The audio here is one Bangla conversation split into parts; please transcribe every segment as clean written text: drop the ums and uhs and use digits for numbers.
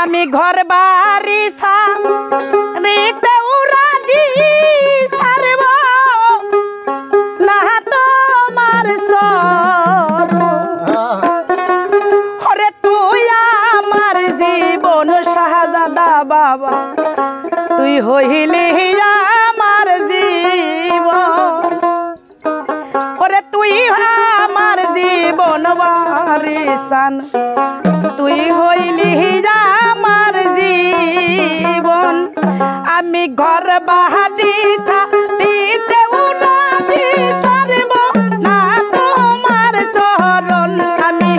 আমি ঘর বাড়ি সারিতেও রাজি সারব না তোমার ওরে তুই আমার জীবন শাহজাদা বাবা তুই হইলি আমার জীবন ওরে তুই আমার জীবন বারিসান তুই হইলি আমার জীবন আমি ঘর বাহাজি ছাড়িতেও রাজি ছাড়ব না তোমার চরণ আমি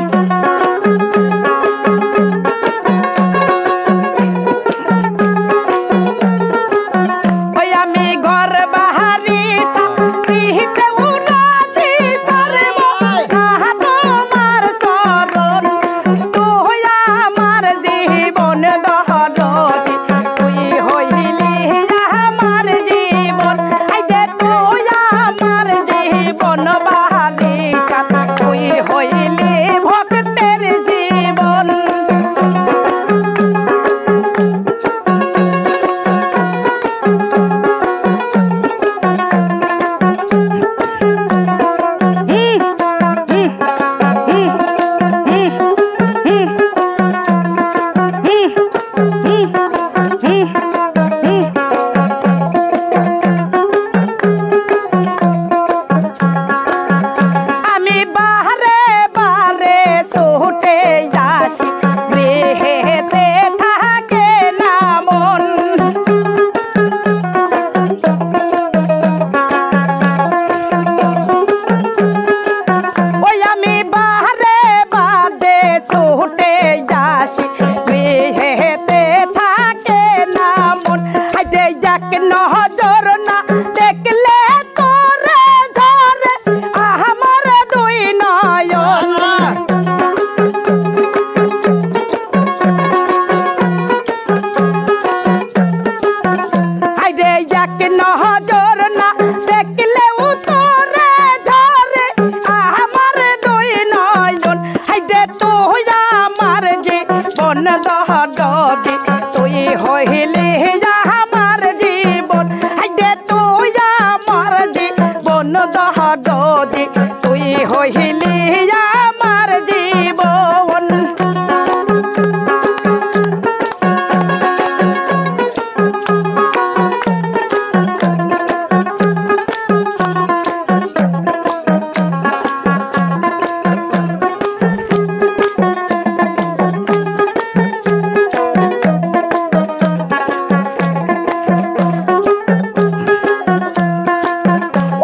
ওই আমি ঘর বাহারি ছাড়িতেও রাজি ছাড়ব না তোমার চরণ তুই আমার জীবন দহরতি তুই হইলি আমার জীবন আইজে তুই আমার জীবন বাহারি তুই হইলি ভক্তের জীবন আমি বাহারে বারে ছুটে আসি গৃহেতে থাকে না মন ওই আমি বাহারে বারে ছুটে আসি গৃহেতে থাকে না মন আইতে যাক নজর না দেখলে তোরে ঝরে আমার দুই নয়ন আইরে যাক নজর না দেখলেও তোরে ঝরে আমার দুই নয়ন আইরে তুই আমার জীবন দহরতি তুই হইলি আমার জীবন আইরে তুই আমার জীবন দহরতি তুই হইলি আমার জীবন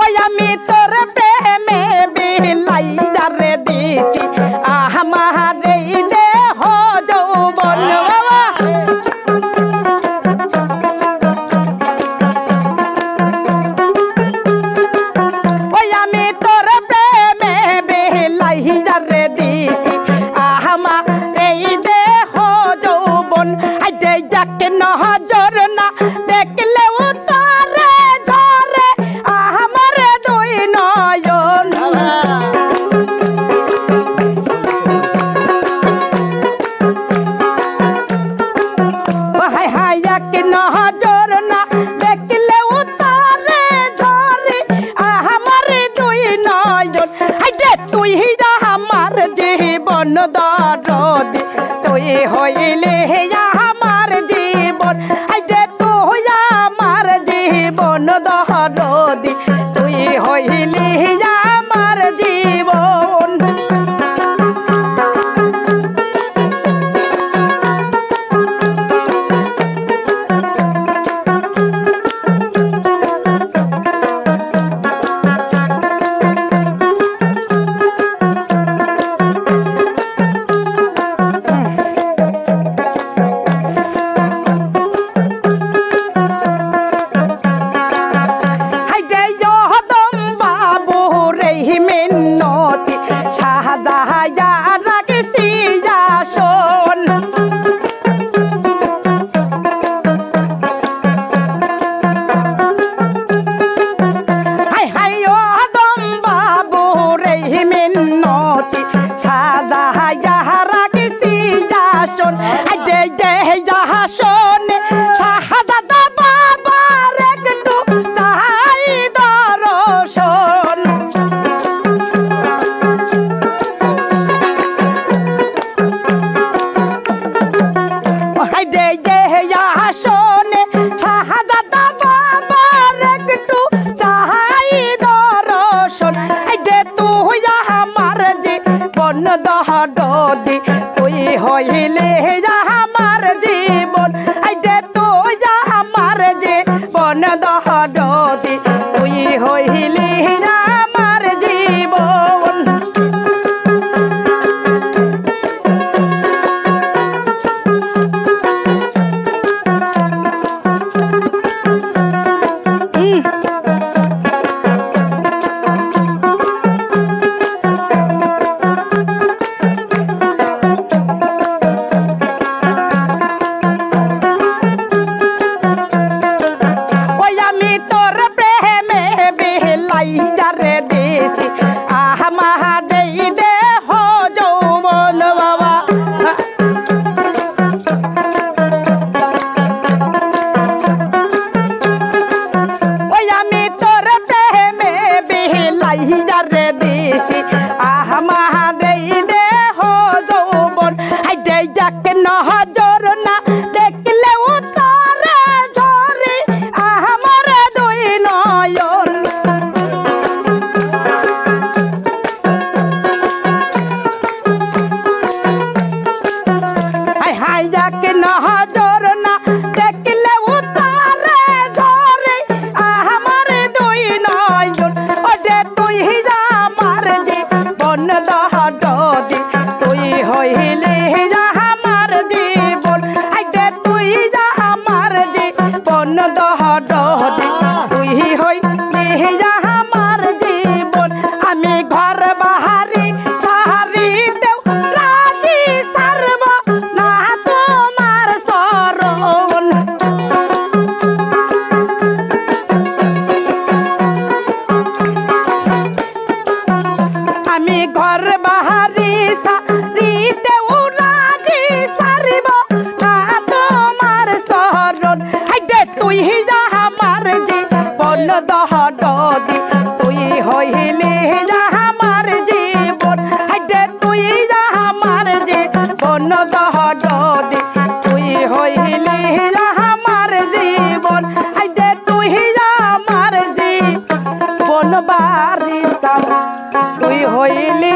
ওই আমি তোর প্রেমে বিলাই যারে দিছি আমার এই দেহ যৌবন বাবা ওই আমি তোর প্রেমে বিলাই যারে দিছি আমার এই দেহ যৌবন আইতে যাক নজর না দেখলেও তারে ঝরে আমার দুই নয়ন হায় হায় এক নজর না দেখলেও তারে ঝরে আমার দুই নয়ন আইতে তুই আমার জীবন দরদি তুই হইলে আমার জীবন আইতে হইলি আমার জীবন আইডে তুই আমার জীবন দহদি তুই হইলি আমার জীবন নজর না দেখলেও তারে ঝরে আমার দুই নয়ন হাই হাই যাকে নজর না দেখলেও তারে ঝরে আমার দুই নয়ন ওরে তুই আমার জীবন দহদি তুই হইলি দহদি তুই হইলি আমার জীবন আমি ঘর বাহারি সাহারিতেও রাজি সারব না তোমার শরণ আমি ঘর বাহারি সাহারিতেও রাজি সারব না তোমার শরণ তুই আমার জীবন দহদি তুই হইলি আমার জীবন হাইডে তুই আমার জীবন দহদি তুই হইলি আমার জীবন হাইডে তুই আমার জীবন বারিসা তুই হইলি